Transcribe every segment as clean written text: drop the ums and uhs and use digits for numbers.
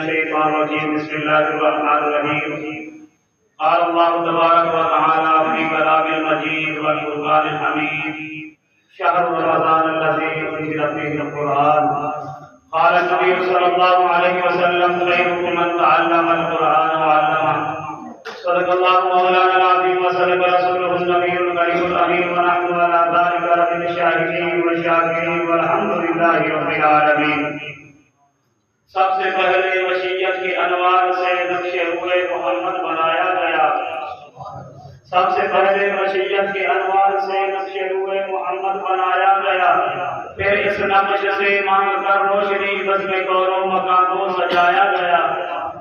الشيطان الرجيم بسم الله الرحمن الرحيم قال الله تبارك وتعالى في كلام المجيد والفرقان الحميد شهر رمضان الذي أنزل فيه القرآن قال النبي صلى الله عليه وسلم خيركم من تعلم القرآن وعلمه صدق الله مولانا العظيم وصدق رسوله النبي الكريم الأمين ونحن على ذلك من الشاهدين والشاكرين والحمد لله رب العالمين. سب سے پہلے مشیت کی انوار سے نقش ہوئے محمد بنایا گیا. سب سے پہلے مشیت کی انوار سے نقش ہوئے محمد بنایا گیا. پھر اس نقش سے مانگ کر روشنی بزم کونوں مکان کو سجایا گیا.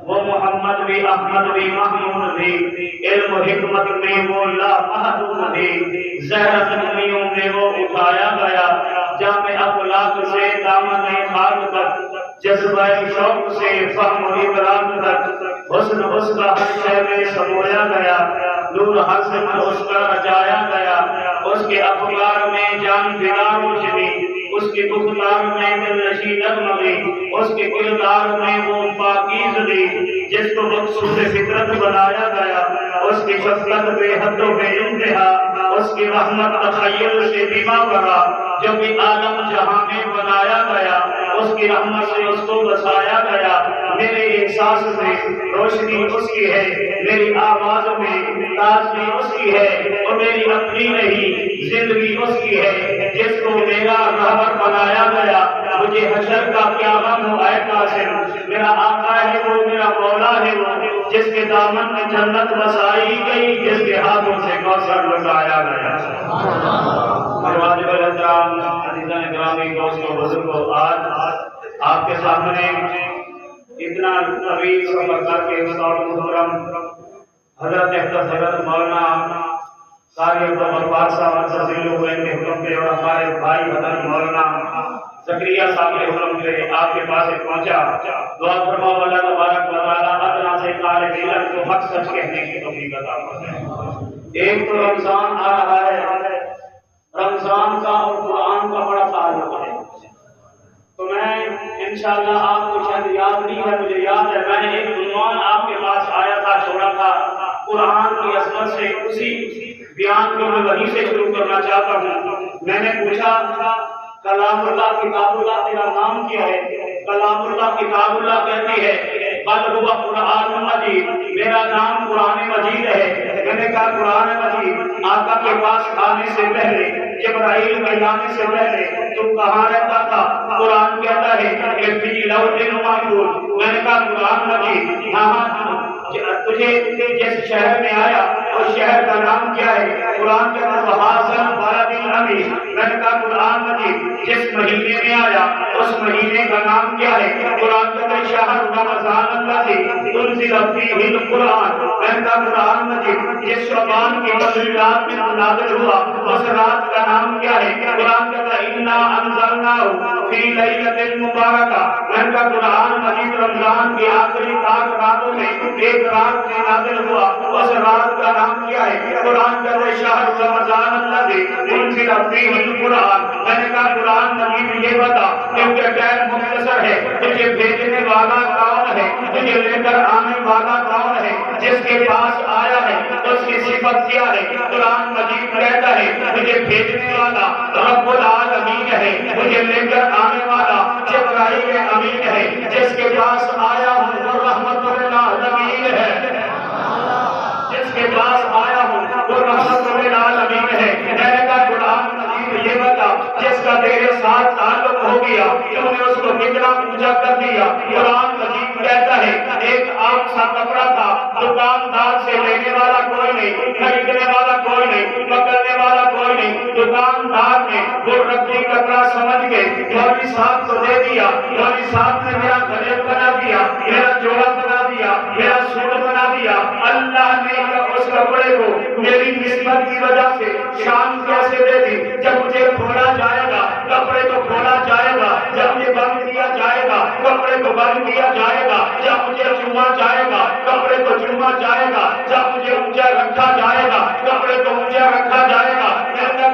وہ محمد بھی احمد بھی محمود بھی علم و حکمت میں وہ لامحدود بھی زہرت نمیوں میں وہ اٹھایا گیا. جامع اخلاق سے دامن خاک تک جذبہ شوق سے فہم و ادراک تک حسن اس کا ہر شے میں سمویا گیا. نور ہر سے اس کا رجایا گیا. اس کے افکار میں جان فدا روشنی اس کے گفتار میں دل نشین نغمے اس کے کردار میں وہ پاکیزگی جس کو مقصود فطرت بنایا گیا. اس کی شفقت بے حد و بے انتہا اس کی رحمت تخیل سے بیما برا جو بھی عالم جہاں میں بنایا گیا. اس کی رحمت سے اس کو بسایا گیا. میرے احساس میں روشنی اس کی ہے, میری آواز میں تازگی اس کی ہے, اور میری اپنی نہیں زندگی اس کی ہے جس کو میرا رہبر بنایا گیا. مجھے حشر کا کیا غم ہو اے قاسم, میرا آقا ہے وہ, میرا مولا ہے وہ جس کے دامن میں جنت بسائی گئی, جس کے ہاتھوں سے کوثر لٹایا گیا. واجب الاحترام عزیزان گرامی دوستوں بزرگوں, آج آپ کے سامنے اتنا طویل سفر کر کے استاد محترم حضرت حضرت مولانا قاری عبدالغفار صاحب منتظر ہوئے کے حکم پہ اور ہمارے بھائی حضرت مولانا زکریا صاحب کے حکم پہ آپ کے پاس پہنچا. دعا فرماؤ اللہ تبارک و تعالیٰ ادنا سے طالب علم کو حق سچ کہنے کی توفیق عطا فرمائے. ایک تو رمضان آ رہا ہے, رمضان کا اور قرآن کا بڑا تعلق ہے. تو میں انشاءاللہ آپ کو شاید یاد نہیں ہے, مجھے یاد ہے میں نے ایک عنوان آپ کے پاس آیا تھا, چھوڑا تھا قرآن کی عظمت سے. اسی بیان کو میں وہیں سے شروع کرنا چاہتا ہوں. میں نے پوچھا کلام اللہ کتاب اللہ تیرا نام کیا ہے؟ کلام اللہ کتاب اللہ کہتی ہے بل هو قرآن مجید, میرا نام قرآن مجید ہے. میں نے کہا قرآن مجید آقا کے پاس آنے سے پہلے, جبرائیل میں لانے سے پہلے تم کہاں رہتا تھا؟ قرآن کہتا ہے کہ فی لوح محفوظ. میں نے کہا قرآن مجید ہاں تجھے جس شہر میں آیا اس شہر کا نام کیا ہے؟ قرآن کہتا ہے وحاذا البلد الامین. میں نے کہا قرآن مجید جس مہینے میں آیا اس مہینے کا نام کیا ہے؟ قرآن کہتا ہے شہر رمضان الذی انزل فیہ القرآن. میں نے کہا قرآن مجید جس شعبان کی پہلی رات میں نازل ہوا اس رات کا نام کیا ہے؟ قرآن کہتا ہے انا انزلناہ فی لیلۃ مبارکہ. میں نے کہا قرآن مجید رمضان کی آخری 7 راتوں میں ایک رات میں نازل ہوا اس رات کا نام کیا ہے؟ قرآن کہتا ہے شہر رمضان الذی انزل فیہ القرآن. میں نے کہا قرآن مجید یہ بتا کیونکہ ٹائم مختصر ہے, تجھے بھیجنے والا کون ہے, تجھے لے کر آنے والا کون ہے, جس کے پاس آیا ہے اس کی صفت کیا ہے؟ قرآن مجید کہتا ہے مجھے بھیجنے والا رب العالمین ہے, مجھے لے کر آنے والا جبرائیل امین ہے, جس کے پاس آیا ہوں وہ رحمت للعالمین ہے, جس کے پاس آیا ہوں وہ رحمت للعالمین ہے. میں نے کہا قرآن مجید یہ بتا جس کا تیرے ساتھ تعلق ہو گیا تم نے اس کو کتنا پوجا کر دیا. قرآن مجید کہتا ہے ایک عام سا کپڑا تھا, دکاندار سے لینے والا کوئی نہیں, خریدنے والا کوئی نہیں, پکڑنے والا کوئی نہیں. دکاندار نے وہ رکھی کپڑا سمجھ کے مولوی صاحب کو دے دیا. مولوی صاحب نے میرا گلے بنا دیا, میرا جوڑا بنا دیا, میرا سوٹ بنا دیا. اللہ نے اس کپڑے کو میری نسبت کی وجہ سے شان کیسے دے دی؟ جب مجھے کھولا جائے گا کپڑے کو کھولا جائے گا, جب مجھے بند کیا جائے گا کپڑے کو بند کیا جائے گا, جب مجھے چوما جائے گا کپڑے کو چوما جائے گا, جب مجھے اونچا رکھا جائے گا کپڑے کو اونچا رکھا جائے گا.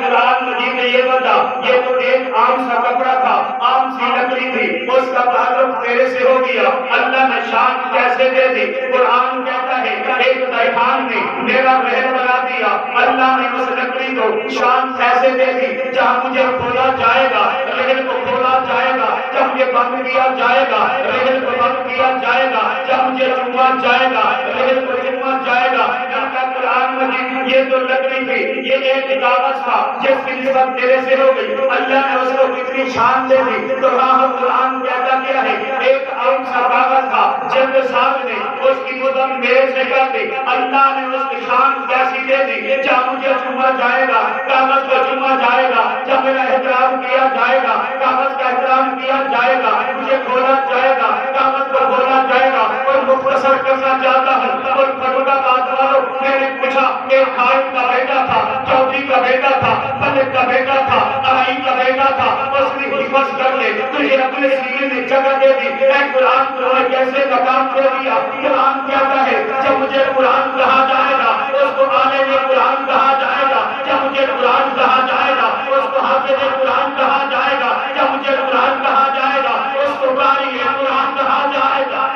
قرآن مجید نے یہ بتا یہ تو ایک عام سا کپڑا تھا, عام سی لکڑی تھی, اس کا تعلق تیرے سے ہو گیا. اللہ نے شان میرا محل بنا دیا۔ اللہ نے اس لکڑی کو شان ایسے دے دی جہاں مجھے کھولا جائے گا رحل کو کھولا جائے گا، جب مجھے بند کیا جائے گا رحل کو بند کیا جائے گا، جب مجھے چوما جائے گا رحل کو چوما جائے گا۔ قرآن مجید یہ تو لکڑی تھی، یہ ایک کاغذ تھا جس کی نسبت تیرے سے ہو گئی، اللہ نے اس کو کتنی شان دے دی۔ تو راہ قرآن کہتا کیا ہے، ایک عام سا کاغذ تھا جب صاحب نے اس کی مدد میرے سے کر دی، اللہ نے اس کی شان کیسی دے دی، جب مجھے چوما جائے گا کاغذ کو چوما جائے گا، جب میرا احترام کیا جائے گا کاغذ کا احترام کیا جائے گا، مجھے کھولا جائے گا کاغذ کو کھولا جائے گا۔ اور مختصر کرنا چاہتا ہوں، اور فروغ آباد والوں میں نے پوچھا ایک خائن کا بیٹا تھا، چودھری کا بیٹا تھا، ملک کا بیٹا تھا، ارائی کا بیٹا تھا، اس نے حفظ کر لے تجھے اپنے سینے میں جگہ دے دی، اے قرآن تمہیں کیسے مقام دے دیا۔ قرآن کہتا ہے جب مجھے قرآن کہا جائے گا اس کو عالم قرآن کہا جائے گا، جب مجھے قرآن کہا جائے گا اس کو حافظ قرآن کہا جائے گا، جب مجھے قرآن کہا جائے گا اس کو قاری قرآن کہا جائے گا،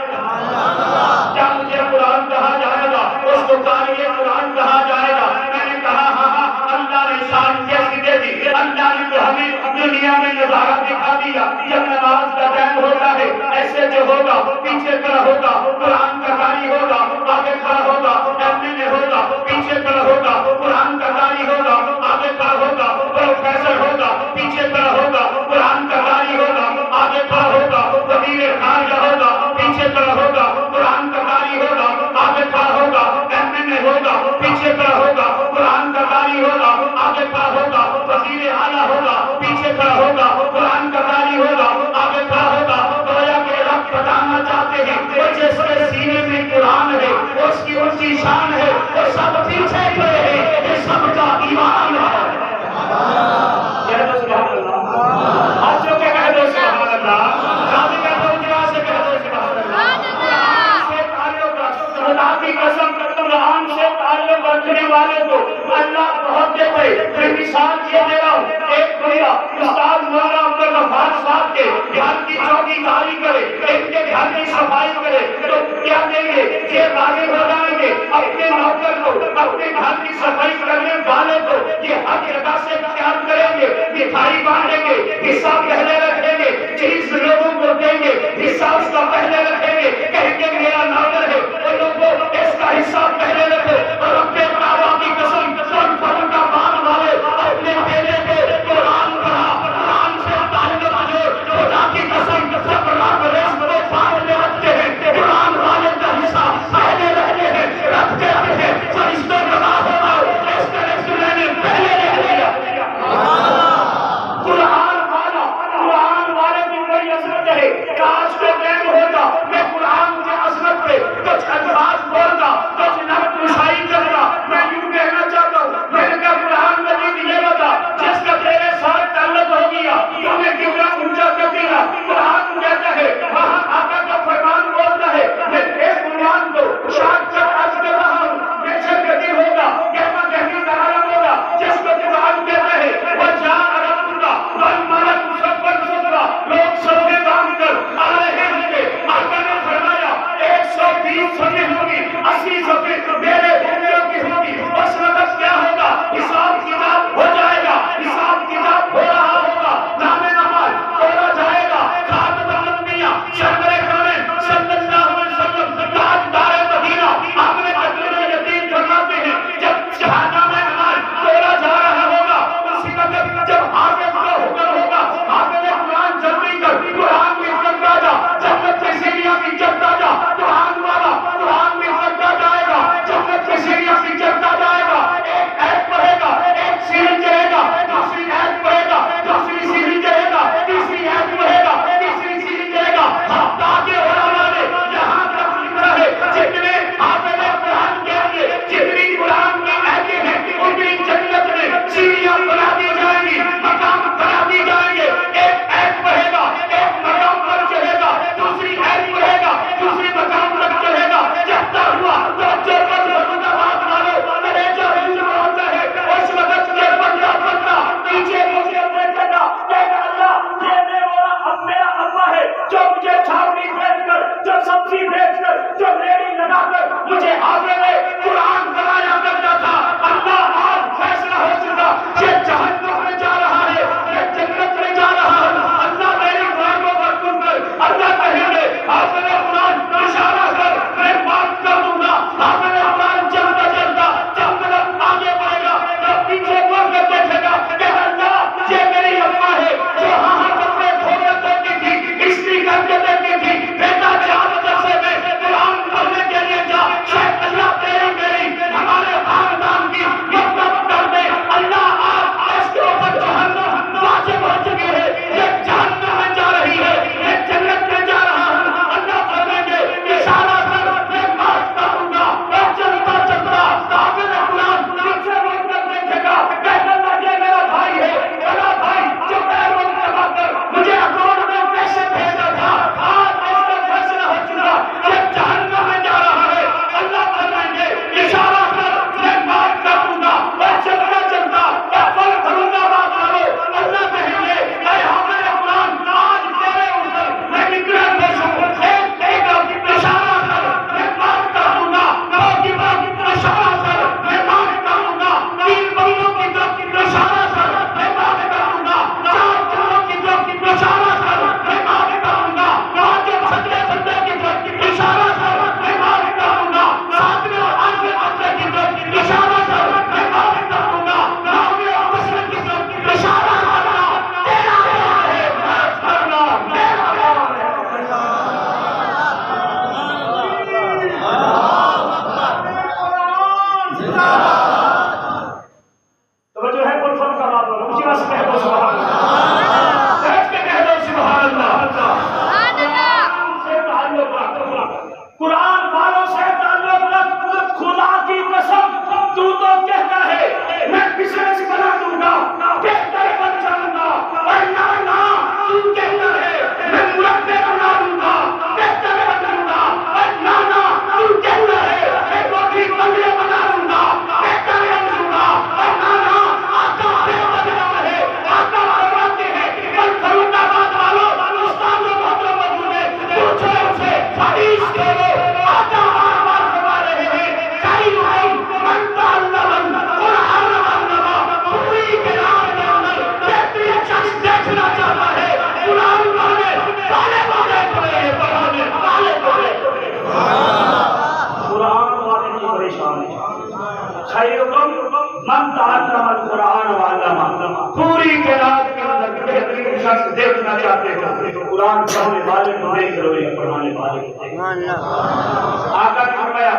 جب مجھے قرآن کہا جائے گا اس کو قاری قرآن کہا جائے گا۔ میں نے کہا ہاں اللہ نے شان کیسی دے دی، اللہ نے تو ہمیں دنیا میں نظارہ دکھا دیا، جب نماز کا ٹائم ہوتا ہے ایسے جو ہوگا پیچھے کھڑا ہوگا قرآن کا قاری ہوگا، آگے کھڑا ہوگا ایمن ہوگا، پیچھے کھڑا ہوگا قرآن کا قاری ہوگا، آگے کھڑا ہوگا پروفیسر ہوگا، پیچھے کھڑا ہوگا قرآن کا قاری ہوگا، آگے کھڑا ہوگا وزیر خارجہ ہوگا، پیچھے کھڑا ہوگا قرآن کا قاری ہوگا، آگے کھڑا ہوگا ایمن ہوگا، پیچھے کھڑا ہوگا قرآن کا قاری ہوگا، آگے کھڑا ہوگا وزیر اعلیٰ ہوگا، پیچھے کھڑا ہوگا قرآن کا قاری ہوگا، آگے کھڑا ہوگا۔ گویا کہ رب بتانا چاہتے ہیں وہ جس کے سینے میں قرآن ہے اس کی اونچی شان ہے، وہ سب پیچھے کھڑے ہیں، یہ سب کا ایمان ہے۔ کہہ دو سبحان اللہ، ہاتھ جو کہ کہہ دو سبحان اللہ، شادی کہہ دو اجرا سے کہہ دو سبحان اللہ۔ قرآن سے تعلق خدا کی قسم قرآن سے تعلق رکھنے والے کو اللہ بہت دیتے ہیں۔ میں مثال یہ دے رہا ہوں، ایک بھیا استاد مولانا عبد الغفار صاحب کے گھر کی چوکی کاری کرے، ان کے گھر کی صفائی کرے تو کیا دیں گے؟ یہ راضی ہو جائیں گے اپنے نوکر کو، اپنے گھر کی صفائی کرنے والے کو یہ ہر جگہ سے اختیار کریں گے، مٹھائی بانٹیں گے، حصہ پہلے رکھیں گے، چیز لوگوں کو دیں گے، حصہ اس کا پہلے رکھیں گے، کہیں گے میرا نوکر ہے وہ لوگوں اس کا حصہ پہلے رکھو۔ اور اپنے کعبہ کی قسم سن فرم کا مان والے اپنے بیٹے کو قرآن پڑھا، قرآن سے تعلق جو خدا کی قسم جب رب رزق کو سامنے رکھتے ہیں قرآن والے کا حصہ پہلے رکھتے ہیں، رکھ دیتے ہیں، فرشتوں کا نہ ہونا اس کا رزق میں نے پہلے رکھ لیا۔ قرآن والے کی بڑی عظمت ہے، کاش کو ٹائم ہوتا میں قرآن کی عظمت پہ کچھ الفاظ بولتا، کچھ نقد نشائی کرتا۔ میں یوں کہنا چاہتا ہوں، میں نے کہا قرآن مجید یہ بتا جس کا تیرے ساتھ تعلق ہو گیا تمہیں کیوں نہ اونچا کر دیا۔ قرآن کہتا ہے وہاں آقا کا فرمان بولتا ہے، میں اس عنوان کو شاد کر عرض کر رہا ہوں، بے شک گدی ہوگا کہنا کہنی کا عالم ہوگا جس کو قرآن کہتا ہے وہ جان عرب کا بل ملک مصبر صدرہ، لوگ صدقے باندھ کر آ رہے ہوں گے۔ آقا نے فرمایا 120 صدقے ہوگی، 80 صدقے میرے امتوں کی ہوگی۔ اس وقت کیا ہوگا؟ حساب کتاب ہو جائے گا، حساب کتاب ہو رہا ہوگا، نام نماز توڑا جائے گا، خاتم الانبیاء سرور کونین صلی اللہ علیہ وسلم تاجدار مدینہ آپ نے تقریر یقین فرماتے ہیں جب شہادہ میں نماز توڑا جا رہا ہوگا اسی وقت جب حافظ کا حکم ہوگا حافظ قرآن جلدی کر قرآن میں چلتا جا، جنت کی سیڑھیاں بھی چلتا جا، قرآن والا قرآن میں چلتا جائے گا، جنت کی سیڑھیاں بھی چلتا جائے گا، ایک ایت پڑھے گا ایک سیڑھی چڑھے گا، دوسری ایت پڑھے گا دوسری سیڑھی چڑھے گا، تیسری ایت پڑھے گا تیسری سیڑھی چڑھے گا۔ تاکہ علماء نے یہاں تک لکھا ہے جتنے حافظ قرآن کے لیے جتنی قرآن کی ایتیں ہیں اتنی جنت میں سیڑھیاں بنا دی جائیں گی، مقام بنا دی جائیں گے۔ ایک ایت پڑھے گا ایک مقام پر چڑھے گا، دوسری ایت پڑھے گا دوسری مقام پر چڑھے گا، چڑھتا ہوا تو جو پر بندہ بات مانو میرے جو علم ہوتا ہے اس وقت یہ بندہ پیچھے مجھے اپنے کرنا کہتا اللہ یہ میرا ابا ہے جو مجھے چھاؤنی بیچ کر جو سبزی بیچ کر جو ریڑی لگا کر مجھے حافظ قرآن بنایا کر قرآن پڑھنے والے کو دیکھ لو یا پڑھانے والے کو دیکھ لو۔ آقا نے فرمایا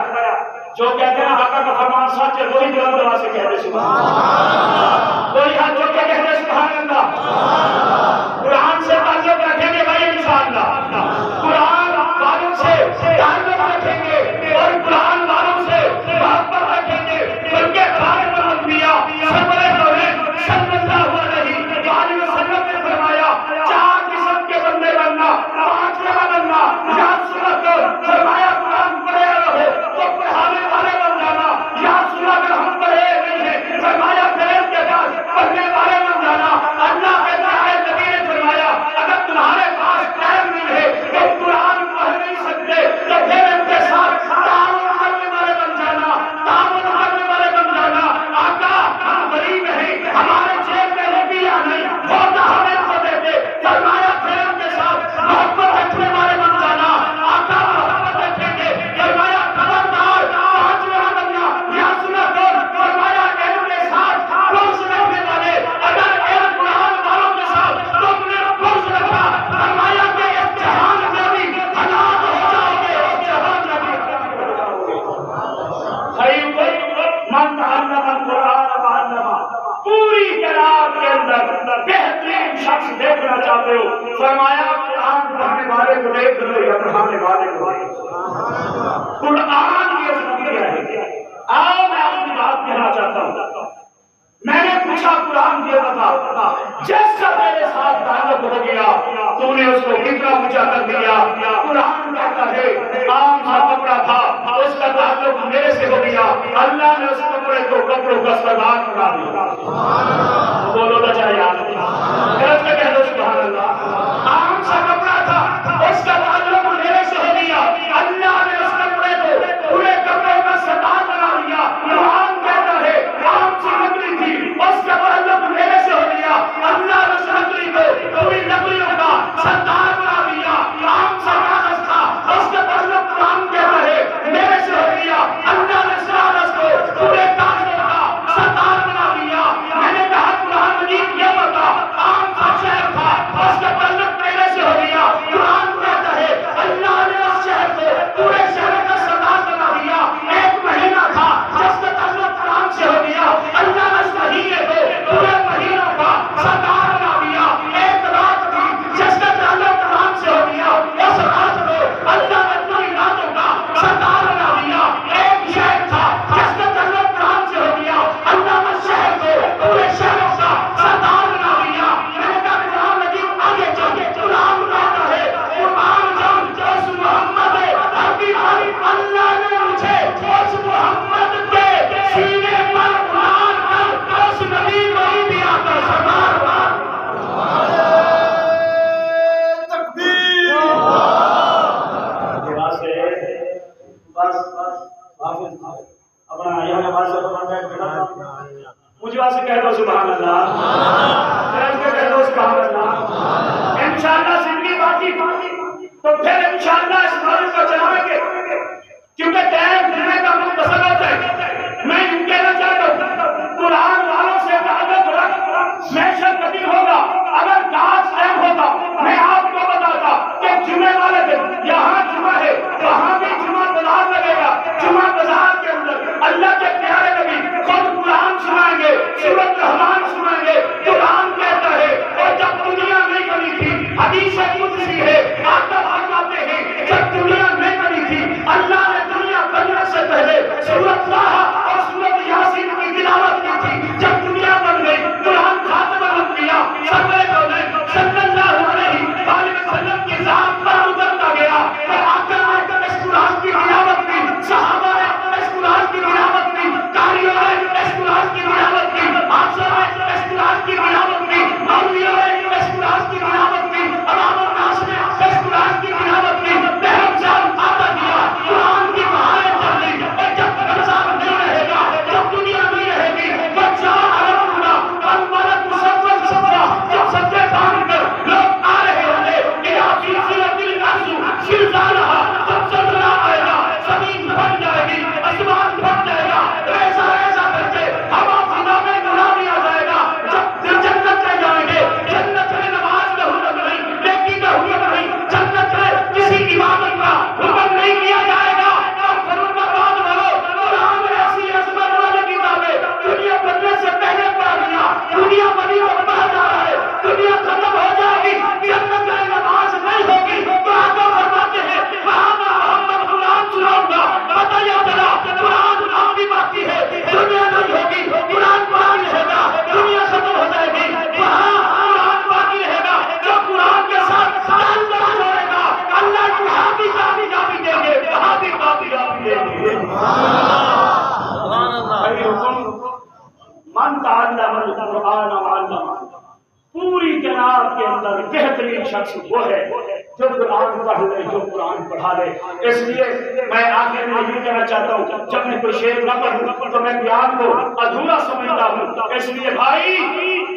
جو کہتے ہیں آقا کا فرمان سچ ہے وہی بلند آواز سے کہتے سبحان اللہ، وہی ہاتھ جو کہتے سبحان اللہ۔ قرآن سے تعلق رکھیں گے بھائی انشاءاللہ، قرآن والوں سے تعلق رکھیں گے اور قرآن والوں سے محبت رکھیں گے، بلکہ خاتم الانبیاء صلی اللہ علیہ وسلم نے فرمایا 4 قسم کے بندے بننا، 5 جگہ بننا، یاد سنا کر فرمایا قرآن پڑھے رہو تو پڑھانے والے بن جانا، یاد سنا کر ہم پڑھے نہیں ہیں فرمایا پھر کے بعد پڑھنے والے بن جانا۔ اللہ کے پیارے نبی نے فرمایا اگر تمہارے پاس ٹائم نہیں ہے تو قرآن پڑھ نہیں سکتے تو پھر ان کے ساتھ تعاون کرنے والے بن جانا، تعاون کرنے والے بن جانا۔ آقا ہم غریب ہیں، ہمارے جیب میں روپیہ نہیں ہوتا ہمیں کو دیتے، فرمایا پھر ان کے ساتھ محبت رکھنے والے بن جانا۔ آقا محبت رکھیں گے، فرمایا خبردار 5 جگہ بننا، یا سنا کر فرمایا علم کے ساتھ بغض رکھنے والے، اگر علم قرآن والوں کے ساتھ تم نے بغض رکھا فرمایا کہ اس جہان میں بھی ہلاک ہو جاؤ گے، اس جہان میں بھی ہلاک ہو جاؤ گے۔ خیر من تعلم القرآن وعلمہ، پوری کائنات کے اندر بہترین شخص دیکھنا چاہتے ہو فرمایا قرآن پڑھنے والے کو دیکھ لو یا پڑھانے والے کو دیکھ لو۔ قرآن کی عظمت کیا ہے؟ آؤ میں اپنی بات کہنا چاہتا ہوں۔ میں نے پوچھا قرآن کیا بتا جس کا میرے ساتھ تعلق ہو گیا تو نے اس کو کتنا اونچا کر دیا۔ قرآن کہتا ہے عام سا کپڑا تھا اس کا تعلق میرے سے ہو گیا، اللہ نے اس کپڑے کو کپڑوں کا سردار بنا دیا۔ بولو تو چاہے یاد غلط کہہ دو سبحان اللہ۔ عام سا کپڑا تھا اس کا تعلق میرے سے ہو گیا، اللہ نے اس کپڑے کو پورے کپڑوں کا سردار بنا دیا۔ قرآن کہتا ہے عام سی لکڑی تھی اس کا تعلق میرے سے ہو گیا، اللہ نے اس لکڑی کو پوری لکڑیوں کا سردار بنا دیا۔ عام سا کاغذ تھا اس کا تعلق قرآن کہتا ہے میرے سے ہو گیا، اللہ نے اس کاغذ کو پورے کاغذوں کا سردار بنا دیا۔ میں نے کہا قرآن مجید یہ بتا عام سا شہر تھا اس کا تعلق میرے سے ہو گیا، قرآن کہتا ہے اللہ نے اس شہر کو پورے شہر کا سردار بنا دیا۔ ایک مہینہ تھا جس کا تعلق قرآن سے ہو گیا، اللہ نے اس مہینے کو پورے مہینوں کا سردار بنا دیا۔ ایک رات تھی جس کا تعلق قرآن سے ہو گیا، اس رات کو اللہ نے پوری راتوں کا سردار بنا دیا۔ ایک شہر تھا جس کا تعلق قرآن سے ہو گیا، اللہ نے شہر کو پورے شہروں کا سردار بنا دیا۔ میں نے کہا قرآن مجید آگے چل قرآن کہتا ہے قرآن جان اس محمد عربی پر اللہ نے مجھے اس محمد کے سینے پر قرآن کر اس نبی وہی دیا کر سردار تکبیر۔ مجھے وہاں سے کہہ دو سبحان اللہ، کہہ دو سبحان اللہ۔ انشاءاللہ زندگی باقی تو پھر انشاءاللہ اس بارے کو چلائیں گے کیونکہ ٹائم جمعے کا مختصر ہوتا ہے۔ میں یوں کہنا چاہتا ہوں قرآن والوں سے تعلق رکھ محشر کبھی ہوگا۔ اگر کاش ٹائم ہوتا میں آپ کو بتاتا کہ جمعے والے دن یہاں جمعہ ہے وہاں بھی جمعہ بازار لگے گا، جمعہ بازار کے اندر اللہ کے پیارے نبی خود قرآن سنائیں گے، سورۃ رحمان سنائیں گے۔ قرآن کہتا ہے اور جب دنیا نہیں بنی تھی حدیث من تعلم القرآن وعلمہ، پوری کائنات کے اندر بہترین شخص وہ ہے جو قرآن پڑھ لے، جو قرآن پڑھا لے۔ اس لیے میں آخر میں یہ کہنا چاہتا ہوں، جب میں کوئی شعر نہ پڑھوں تو میں بیان کو ادھورا سمجھتا ہوں۔ اس لیے بھائی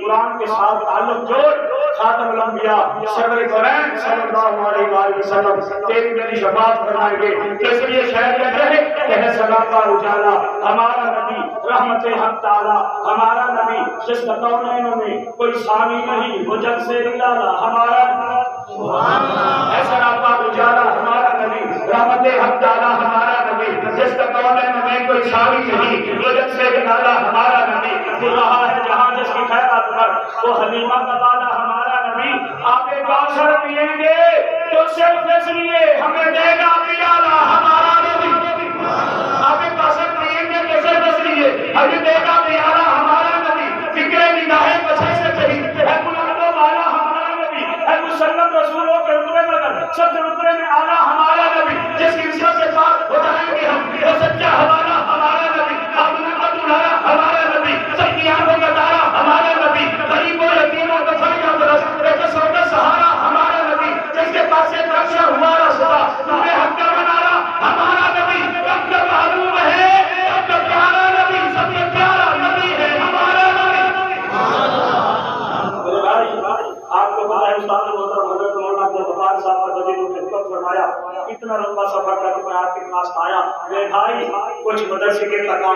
قرآن کے ساتھ تعلق جوڑ، خاتم الانبیاء سرور کونین صلی اللہ علیہ وآلہ وسلم تیری میری شفاعت فرمائیں گے۔ اس لیے شاید یہ کہے کہ ہے سراپا اجالا ہمارا نبی، رحمت حق تعالی ہمارا نبی، جس کا کونینوں میں کوئی ثانی نہیں، وہ جگ سے نکالا ہمارا ہے سراپا اجالا ہمارا نبی، رحمت حق تعالی ہمارا نبی، جس کا کونینوں میں کوئی ثانی نہیں، وہ جگ سے نکالا ہمارا نبی، وہ رہا ہے جہاں جس کی خیرات پر، وہ حلیمہ کا بالا ہمارا نبی۔ آپ کوثر پیئیں گے تو صرف اس لیے ہمیں دے گا پیالہ ہمارا نبی، آپ کوثر پیئیں گے تو صرف اس لیے ہمیں دے گا پیالہ ہمارا نبی۔ فکر نگاہیں پچھے سے چلی ہے بلند و بالا ہمارا نبی، ہے مسلم رسولوں کے رتبے مگر سب رتبے میں اعلیٰ ہمارا نبی، جس کی عزت سے پاک ہو جائیں گے ہم، وہ سچا حوالہ ہمارا نبی، آمنہ کا دلہا ہمارا نبی، سب کی آنکھوں کا تارا ہمارا نبی، غریبوں یتیموں کا فریاد رس قصوں کا سہارا ہمارا نبی، جس کے پاس سے بخشا ہوا رسولہ تمہیں حق کا منارا ہمارا نبی، رب کا معلوم ہے رب کا پیارا نبی، سب سے پیارا نبی ہے ہمارا نبی۔ آپ کو پتہ ہے استاد محترم حضرت مولانا عبدالغفار صاحب کا وزیر خدمت فرمایا، اتنا لمبا سفر کر کے میں آپ کے پاس آیا، میرے بھائی کچھ مدرسے کے تقاضے